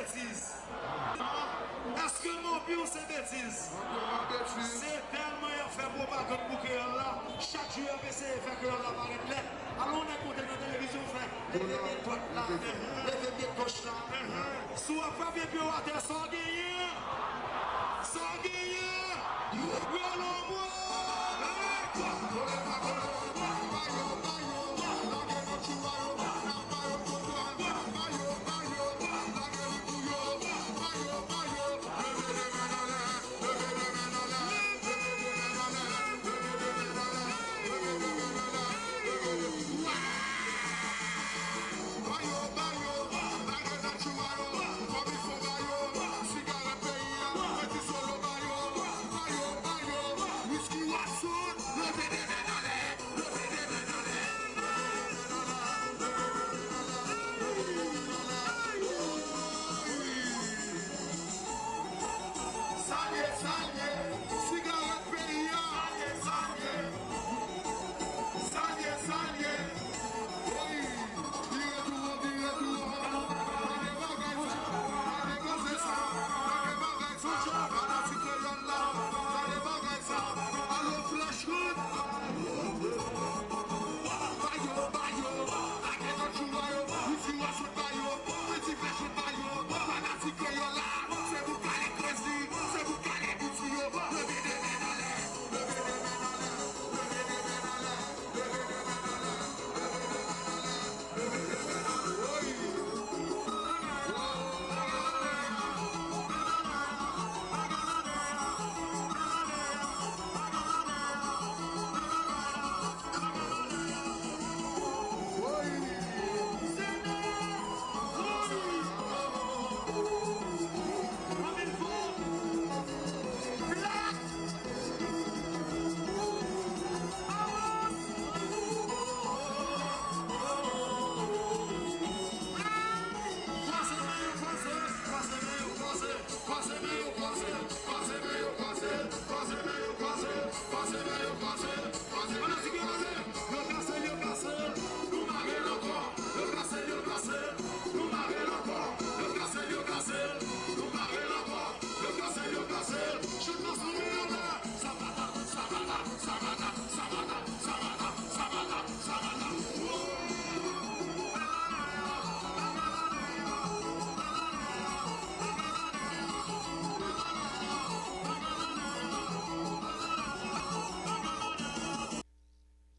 bêtise. Est-ce que mon bio c'est bêtise? C'est tellement fait propagande pour que là, chaque jour, on essaie de faire que là, paraître là. Alors on écoute dans la télévision, fait, levez bien droite là, levez bien gauche là. Soit pas bien bio à terre, sans gagner. Sans gagner. Oui, alors moi.